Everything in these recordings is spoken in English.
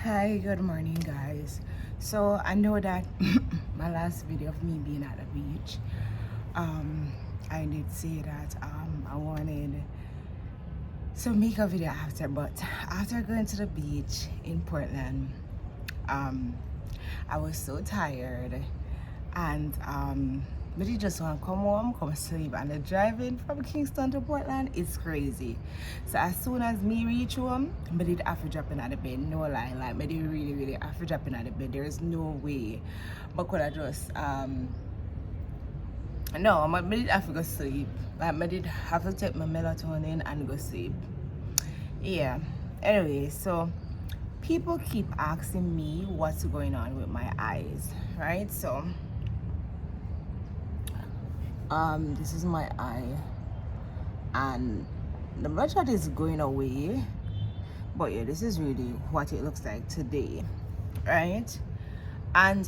Hi, good morning, guys. So I know that my last video of me being at the beach, I did say that I wanted to make a video after, but after going to the beach in Portland, um, I was so tired, and but you just want to come home, come sleep, and the driving from Kingston to Portland is crazy. So as soon as me reach home, I did have to drop in at the bed, no lie, like I did really have to drop in at the bed. There is no way, but could I just no, I did have to go sleep. Like I did have to take my melatonin and go sleep. Yeah. Anyway, so people keep asking me what's going on with my eyes, right? So this is my eye, and the bloodshot is going away, but yeah, this is really what it looks like today, right? And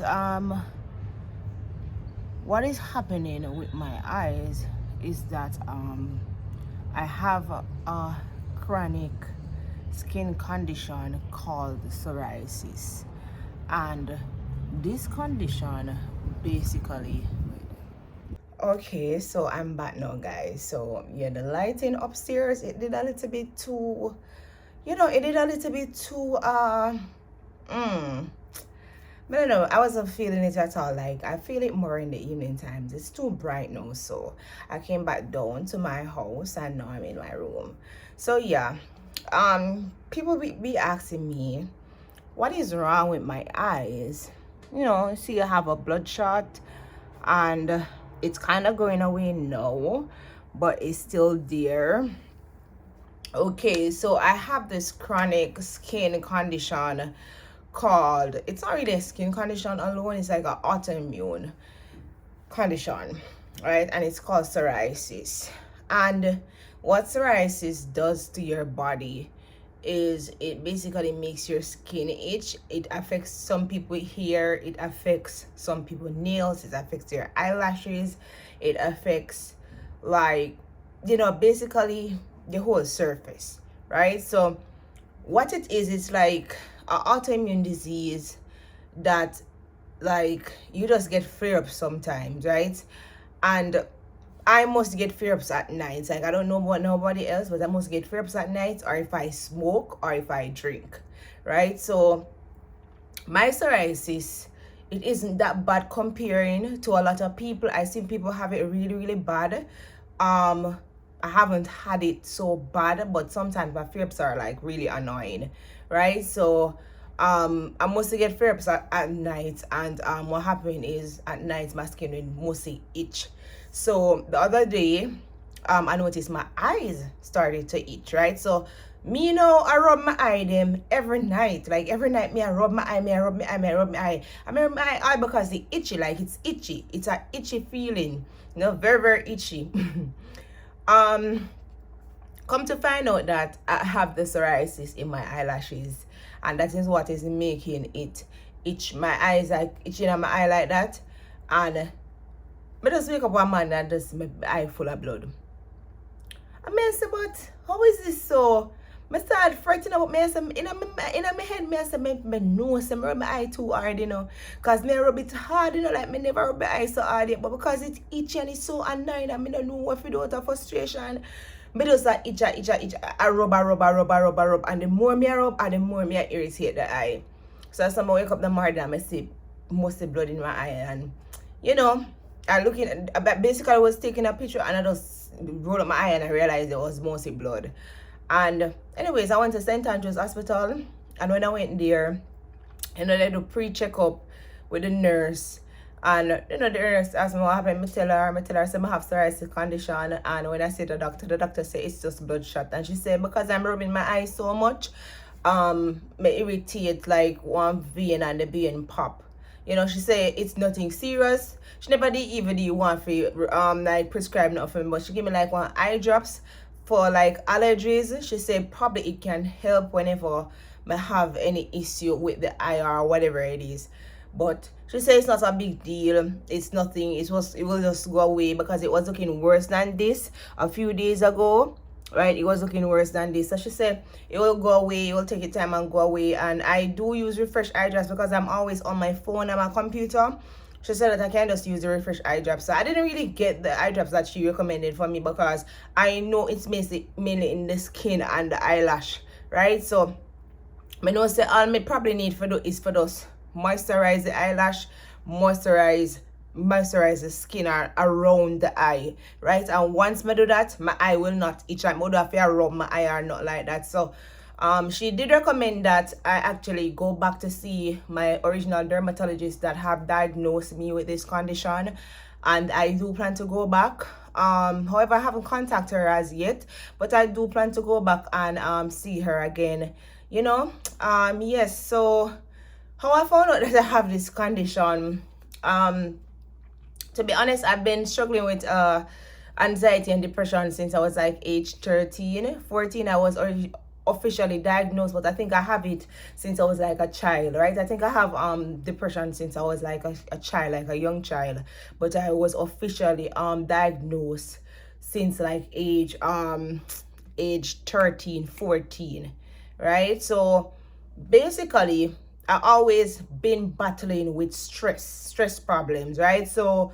what is happening with my eyes is that I have a chronic skin condition called psoriasis, and this condition basically, okay, so I'm back now, guys. So yeah, the lighting upstairs, it did a little bit too, it did a little bit too but I don't know, I wasn't feeling it at all. Like I feel it more in the evening times. It's too bright now, so I came back down to my house and now I'm in my room. So yeah, people be asking me what is wrong with my eyes. See, I have a bloodshot, and it's kind of going away now, but it's still there. Okay, so I have this chronic skin condition called, it's not really a skin condition alone, it's like an autoimmune condition, right? And it's called psoriasis. And what psoriasis does to your body is it basically makes your skin itch. It affects some people hair, it affects some people nails, it affects their eyelashes, it affects, like, basically the whole surface, right? So what it is, it's like an autoimmune disease that, like, you just get flare-ups sometimes, right? And I must get flare-ups at night. Like, I don't know about nobody else, but I must get flare-ups at night, or if I smoke, or if I drink, right? So my psoriasis, it isn't that bad comparing to a lot of people. I see people have it really bad. I haven't had it so bad, but sometimes my flare-ups are like really annoying, right? So I mostly get flare-ups at night, and what happened is at night my skin will mostly itch. So the other day, I noticed my eyes started to itch, right? So me, I rub my eye them every night. Like every night, I rub my eye, I rub my eye. I rub my eye because it's itchy, like it's itchy. It's an itchy feeling, very itchy. Come to find out that I have the psoriasis in my eyelashes, and that is what is making it itch. My eyes like itching on my eye like that, and I just wake up one man and just my eye full of blood. I say, but how is this so? I start fretting about me. In my head, I say, my nose, I rub my eye too hard, because I rub it hard, like I never rub my eye so hard yet. But because it's itchy and it's so annoying, and I don't know what to do out of frustration, I just itch. I rub, and the more I rub, and the more I irritate the eye. So as I wake up in the morning, I see mostly blood in my eye, and I looking, basically I was taking a picture and I just rolled up my eye and I realized it was mostly blood. And anyways, I went to St. Andrew's Hospital, and when I went there, they do pre-checkup with the nurse, and the nurse asked me what happened. I tell her I say I have psoriasis condition, and when I say the doctor said it's just bloodshot, and she said because I'm rubbing my eye so much, may irritate like one vein and the vein pop. She said it's nothing serious. She never did even do one for like prescribe nothing, but she gave me like one eye drops for like allergies. She said probably it can help whenever I have any issue with the eye or whatever it is. But she said it's not a big deal. It's nothing. It will just go away, because it was looking worse than this a few days ago. right? It was looking worse than this. So she said it will go away, it will take your time and go away. And I do use refresh eye drops because I'm always on my phone and my computer. She said that I can just use the refresh eye drops. So I didn't really get the eye drops that she recommended for me because I know it's mainly in the skin and the eyelash, right? So I know say all me probably need for do is for those moisturize the eyelash, moisturize the skin around the eye, right? And once I do that, my eye will not itch. I would have to rub my eye or not like that. So she did recommend that I actually go back to see my original dermatologist that have diagnosed me with this condition, and I do plan to go back. However, I haven't contacted her as yet, but I do plan to go back and see her again, you know. Yes. So how I found out that I have this condition, to be honest, I've been struggling with anxiety and depression since I was like age 13, 14. I was already officially diagnosed, but I think I have it since I was like a child, right? I think I have depression since I was like a child, like a young child, but I was officially diagnosed since like age 13, 14, right? So basically I always been battling with stress problems, right? So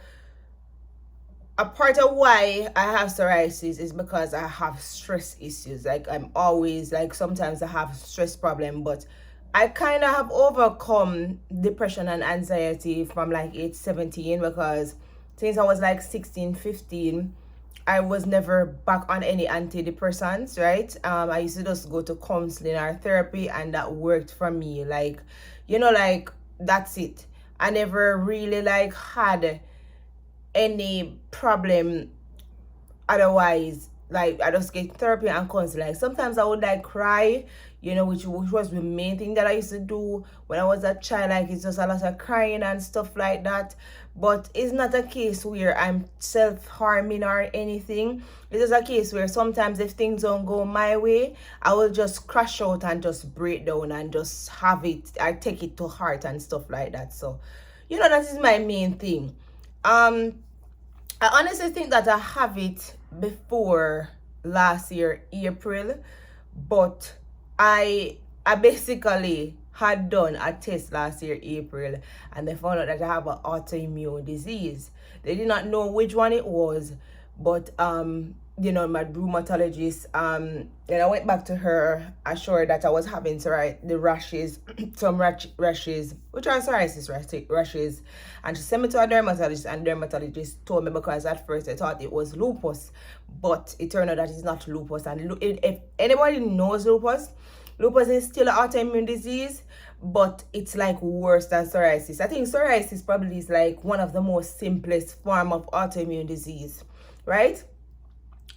a part of why I have psoriasis is because I have stress issues. Like I'm always like, sometimes I have stress problem, but I kind of have overcome depression and anxiety from like age 17, because since I was like 16, 15, I was never back on any antidepressants, right? I used to just go to counseling or therapy, and that worked for me. Like, you know, like that's it. I never really like had any problem otherwise. Like I just get therapy and counseling. Like sometimes I would like cry, you know, which was the main thing that I used to do when I was a child. Like it's just a lot of crying and stuff like that. But it's not a case where I'm self-harming or anything. It is a case where sometimes if things don't go my way, I will just crash out and just break down and just have it. I take it to heart and stuff like that. So, you know, that is my main thing. I honestly think that I have it before last year, April, but I basically had done a test last year, April, and they found out that I have an autoimmune disease. They did not know which one it was, but you know, my rheumatologist, and I went back to her, assured that I was having the rashes, some rashes, which are psoriasis rashes, and she sent me to a dermatologist, and dermatologist told me, because at first I thought it was lupus, but it turned out that it's not lupus. And if anybody knows lupus is still an autoimmune disease, but it's like worse than psoriasis. I think psoriasis probably is like one of the most simplest form of autoimmune disease, right?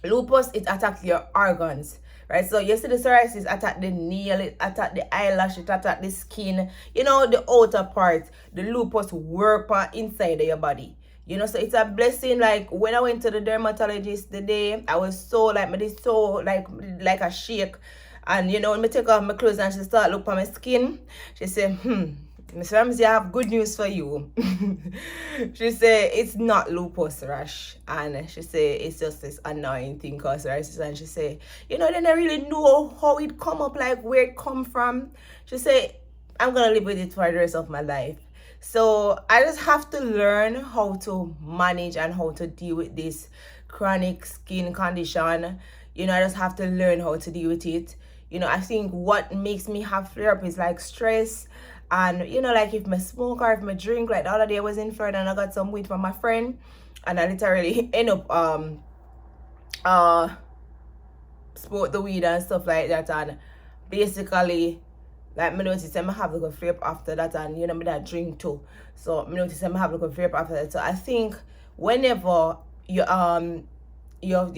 Lupus, it attacks your organs, right? So you see the psoriasis attack the nail, it attack the eyelash, it attack the skin, you know, the outer part. The lupus work on inside of your body, you know. So it's a blessing. Like when I went to the dermatologist the day, I was so like, me did so like a shake. And you know, when I take off my clothes and she start look at my skin, she said, Miss Ramsey, I have good news for you. She said it's not lupus rash, and she said it's just this annoying thing called psoriasis. And she said, you know, they don't really know how it come up, like where it come from. She said, I'm gonna live with it for the rest of my life. So I just have to learn how to manage and how to deal with this chronic skin condition. You know, I just have to learn how to deal with it. You know, I think what makes me have flare up is like stress. And you know, like if I smoke or if I drink, like the other day I was in Florida and I got some weed from my friend, and I literally end up smoke the weed and stuff like that, and basically like me notice I have like a flare up after that, and you know, me that drink too. So me notice I have like a flare up after that. So I think whenever you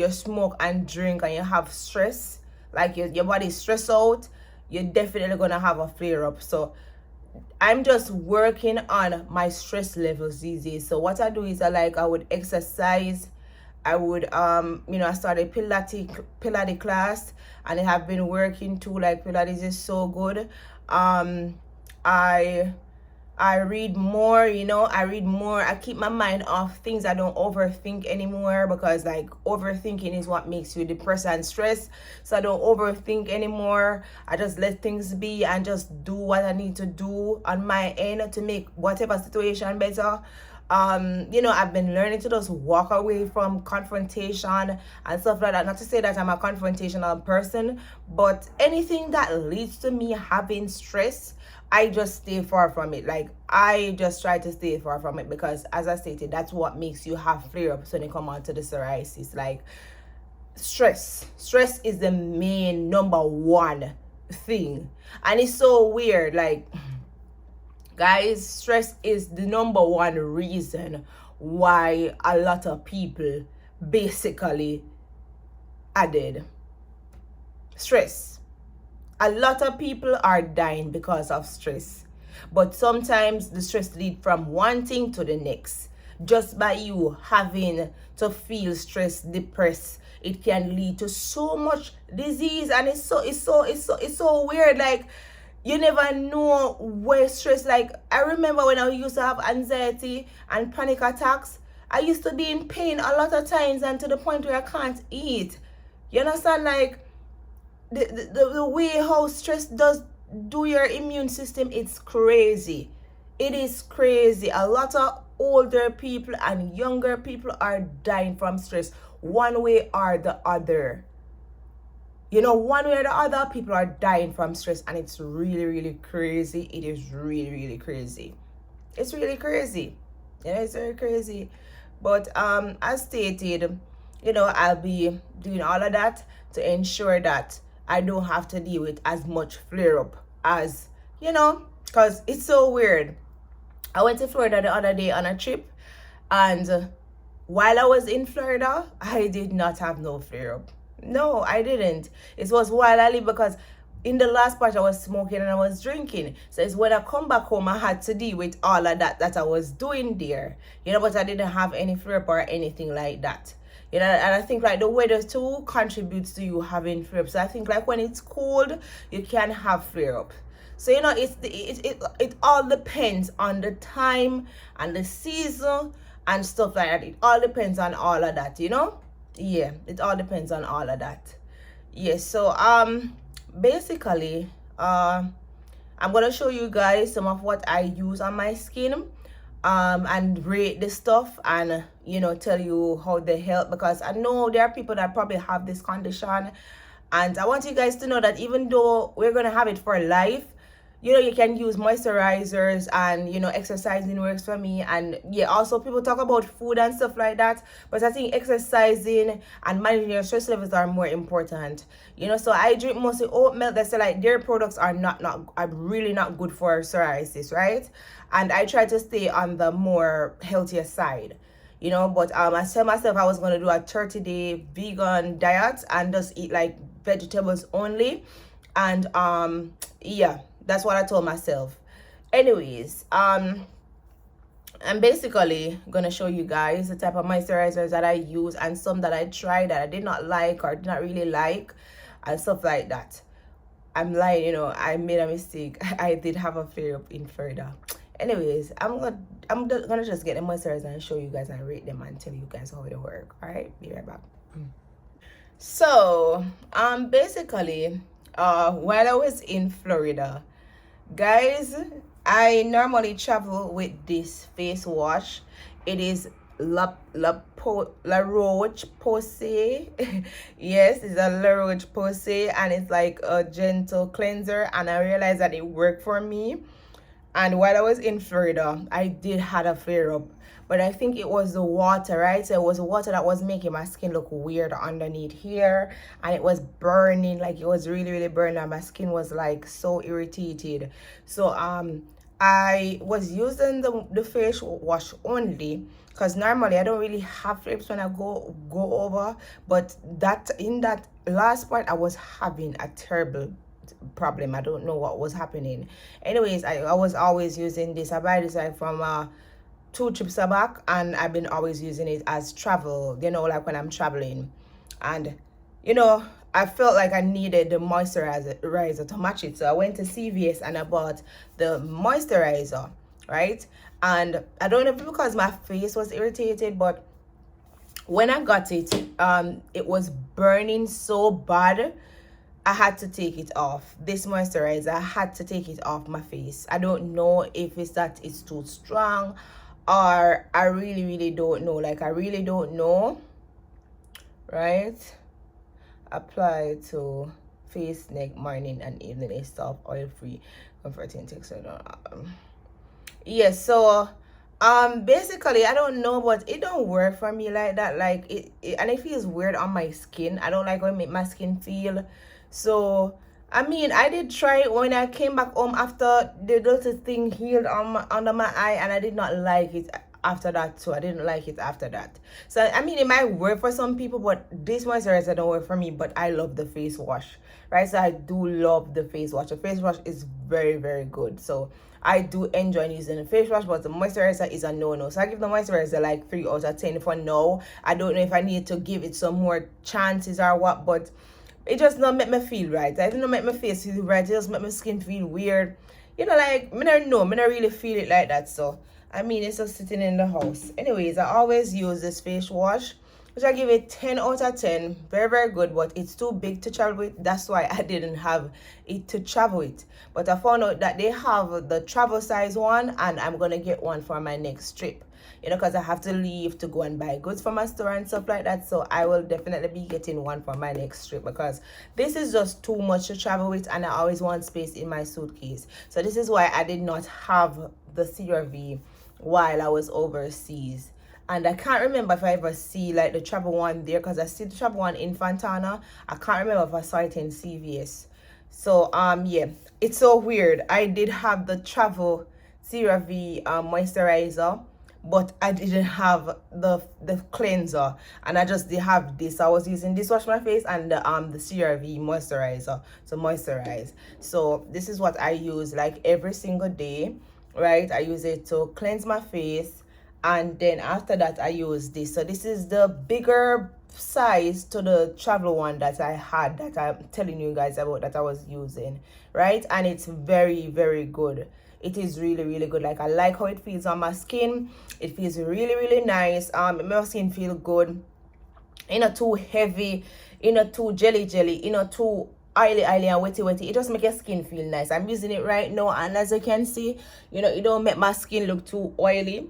smoke and drink and you have stress, like your body stress out, you're definitely gonna have a flare up. So I'm just working on my stress levels these days. So what I do is I would exercise. I would you know, I started Pilates class, and I have been working too. Like Pilates is so good. I I read more, I read more. I keep my mind off things. I don't overthink anymore, because like overthinking is what makes you depressed and stressed. So I don't overthink anymore. I just let things be and just do what I need to do on my end to make whatever situation better. I've been learning to just walk away from confrontation and stuff like that. Not to say that I'm a confrontational person, but anything that leads to me having stress, I just stay far from it. Like, I just try to stay far from it, because as I stated, that's what makes you have flare-ups when it come on to the psoriasis. Like, stress is the main number one thing. And it's so weird, like, guys, stress is the number one reason why a lot of people basically are dead. Stress. A lot of people are dying because of stress. But sometimes the stress leads from one thing to the next. Just by you having to feel stressed, depressed, it can lead to so much disease. And it's so weird. Like, you never know where stress, like, I remember when I used to have anxiety and panic attacks, I used to be in pain a lot of times, and to the point where I can't eat. You understand? Like, the way how stress does do your immune system, it's crazy. It is crazy. A lot of older people and younger people are dying from stress, one way or the other. One way or the other, people are dying from stress, and it's really, really crazy. It is really, really crazy. It's really crazy. It's very crazy. But as stated, I'll be doing all of that to ensure that I don't have to deal with as much flare-up as, because it's so weird. I went to Florida the other day on a trip, and while I was in Florida, I did not have no flare-up. No, I didn't. It was while I live, because in the last part I was smoking and I was drinking. So it's when I come back home, I had to deal with all of that I was doing there. But I didn't have any flare-up or anything like that. And I think like the weather too contributes to you having flare-up. So I think like when it's cold, you can have flare-up. So it all depends on the time and the season and stuff like that. It all depends on all of that, Yeah, it all depends on all of that. Yes, so basically I'm gonna show you guys some of what I use on my skin, and rate this stuff, and tell you how they help, because I know there are people that probably have this condition, and I want you guys to know that even though we're gonna have it for life, you can use moisturizers, and exercising works for me. And yeah, also people talk about food and stuff like that, but I think exercising and managing your stress levels are more important. So I drink mostly oat milk. That's like dairy products are really not good for psoriasis, right? And I try to stay on the more healthier side. But I tell myself I was going to do a 30-day vegan diet and just eat like vegetables only. And yeah, that's what I told myself. Anyways, I'm basically gonna show you guys the type of moisturizers that I use, and some that I tried that I did not like or did not really like, and stuff like that. I'm lying, I made a mistake. I did have a flare-up in Florida. Anyways, I'm gonna just get the moisturizer and show you guys and rate them and tell you guys how they work. All right, be right back. So basically, while I was in Florida, guys, I normally travel with this face wash. It is La Roche-Posay. Yes, it's a La Roche-Posay, and it's like a gentle cleanser, and I realized that it worked for me. And while I was in Florida, I did had a flare up, but I think it was the water, right? So it was the water that was making my skin look weird underneath here, and it was burning, like it was really, really burning, and my skin was like so irritated. So I was using the face wash only, because normally I don't really have flare-ups when I go over, but that in that last part I was having a terrible problem. I don't know what was happening. Anyways, I was always using this. I buy this like from 2 trips back, and I've been always using it as travel, like when I'm traveling. And I felt like I needed the moisturizer to match it, so I went to CVS and I bought the moisturizer right? And I don't know if because my face was irritated, but when I got it, it was burning so bad. I had to take it off. This moisturizer, I had to take it off my face. I don't know if it's that it's too strong, or I really don't know. Like, I really don't know, right? Apply to face, neck, morning and evening. A soft, oil free, comforting texture. Yes, so basically I don't know, but it don't work for me like that. Like, it and it feels weird on my skin. I don't like how it make my skin feel. So I mean, I did try it when I came back home after the little thing healed on under my eye, and I did not like it after that. So I didn't like it after that. So I mean, it might work for some people, but this moisturizer don't work for me. But I love the face wash, right? So I do love the face wash. The face wash is very good. So I do enjoy using the face wash, but the moisturizer is a no-no. So I give the moisturizer like 3 out of 10 for now. I don't know if I need to give it some more chances or what, but it just not make me feel right. It don't make my face feel right. It just make my skin feel weird. You know, like, me don't know. Me don't really feel it like that. So I mean, it's just sitting in the house. Anyways, I always use this face wash, which I give it 10 out of 10. Very good, but it's too big to travel with. That's why I didn't have it to travel with. But I found out that they have the travel size one, and I'm going to get one for my next trip. You know, because I have to leave to go and buy goods for my store and stuff like that. So I will definitely be getting one for my next trip, because this is just too much to travel with, and I always want space in my suitcase. So this is why I did not have the CRV while I was overseas. And I can't remember if I ever see like the travel one there, because I see the travel one in Fontana. I can't remember if I saw it in CVS. So yeah, it's so weird. I did have the travel CeraVe moisturizer, but I didn't have the cleanser, and I just did have this. I was using this wash my face and the CeraVe moisturizer to moisturize. So this is what I use like every single day, right? I use it to cleanse my face, and then after that I use this. So this is the bigger size to the travel one that I had, that I'm telling you guys about, that I was using, right? And it's very good. It is really good. Like, I like how it feels on my skin. It feels really nice. It makes my skin feel good. You know, too heavy, you know, too jelly, you know, too oily and wetty. It just make your skin feel nice. I'm using it right now, and as you can see, you know, it don't make my skin look too oily.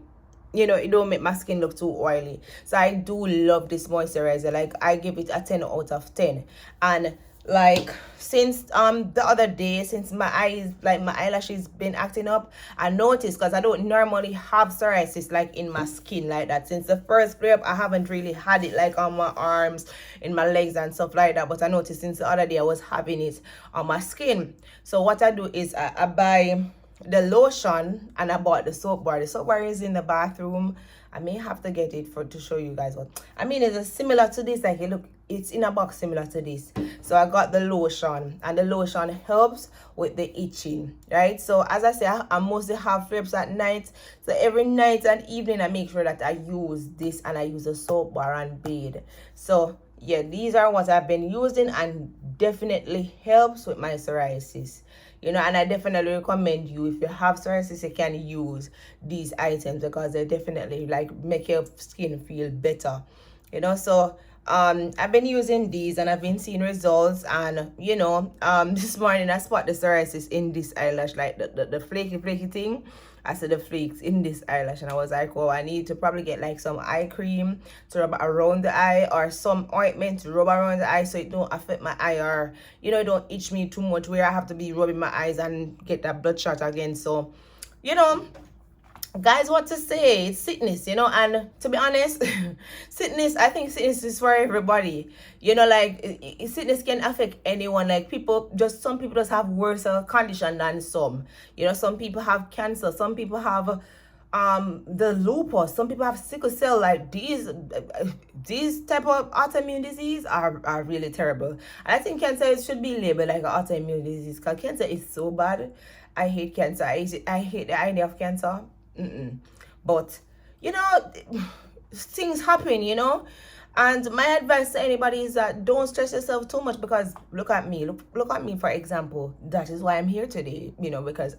You know, it don't make my skin look too oily. So I do love this moisturizer. Like, I give it a 10 out of 10. And like, since the other day, since my eyes, like my eyelashes been acting up, I noticed, because I don't normally have psoriasis like in my skin like that. Since the first flare up, I haven't really had it like on my arms, in my legs and stuff like that. But I noticed since the other day I was having it on my skin. So what I do is I buy the lotion, and I bought the soap bar. The soap bar is in the bathroom. I may have to get it to show you guys what I mean. It's similar to this. Like, it's in a box similar to this. So I got the lotion, and the lotion helps with the itching, right? So as I say, I mostly have flares at night. So every night and evening I make sure that I use this, and I use a soap bar and bathe. So yeah, these are what I've been using, and definitely helps with my psoriasis. You know, and I definitely recommend you, if you have psoriasis, you can use these items, because they definitely like make your skin feel better. You know, so I've been using these, and I've been seeing results. And you know, this morning I spot the psoriasis in this eyelash, like the flaky thing. I said the flakes in this eyelash, and I was like, oh, I need to probably get like some eye cream to rub around the eye, or some ointment to rub around the eye, so it don't affect my eye, or you know, it don't itch me too much where I have to be rubbing my eyes and get that bloodshot again. So you know, guys, what to say, it's sickness, you know. And to be honest, sickness, I think sickness is for everybody, you know. Like, sickness can affect anyone. Like, some people just have worse condition than some, you know. Some people have cancer, some people have the lupus, some people have sickle cell. Like, these type of autoimmune disease are really terrible. And I think cancer should be labeled like an autoimmune disease, because cancer is so bad. I hate cancer. I hate the idea of cancer. But you know, things happen, you know. And my advice to anybody is that don't stress yourself too much, because look at me, for example. That is why I'm here today, you know, because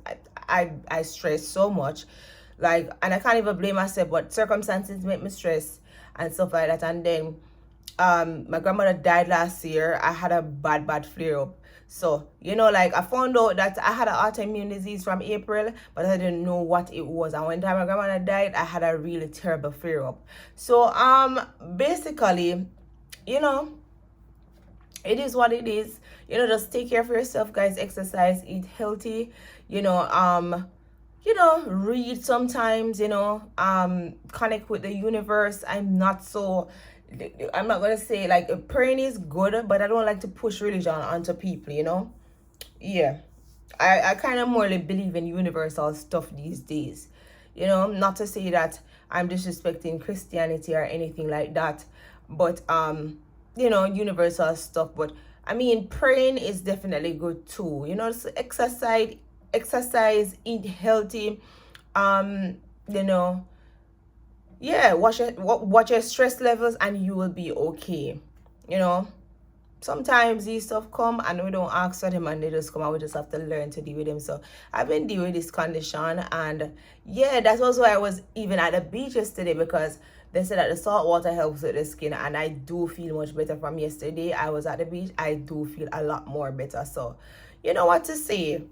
I stress so much, like, and I can't even blame myself, but circumstances make me stress and stuff like that. And then my grandmother died last year. I had a bad flare up. So, like, I found out that I had an autoimmune disease from April, but I didn't know what it was. And when time my grandmother died, I had a really terrible flare up. So basically, it is what it is. Just take care of yourself, guys. Exercise, eat healthy, read sometimes, connect with the universe. I'm not gonna say, like, praying is good, but I don't like to push religion onto people. Yeah, I kind of more believe in universal stuff these days. Not to say that I'm disrespecting Christianity or anything like that, but universal stuff. But I mean, praying is definitely good too. So exercise, eat healthy, um, you know, yeah, watch your stress levels, and you will be okay. You know, sometimes these stuff come and we don't ask for them, and they just come, and we just have to learn to deal with them. So I've been dealing with this condition, and yeah, that was why I was even at the beach yesterday, because they said that the salt water helps with the skin, and I do feel much better from yesterday. I was at the beach. I do feel a lot more better. So you know what to say.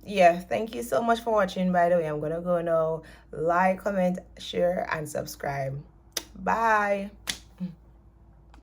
Yeah, thank you so much for watching. By the way, I'm gonna go now. Like, comment, share, and subscribe. Bye.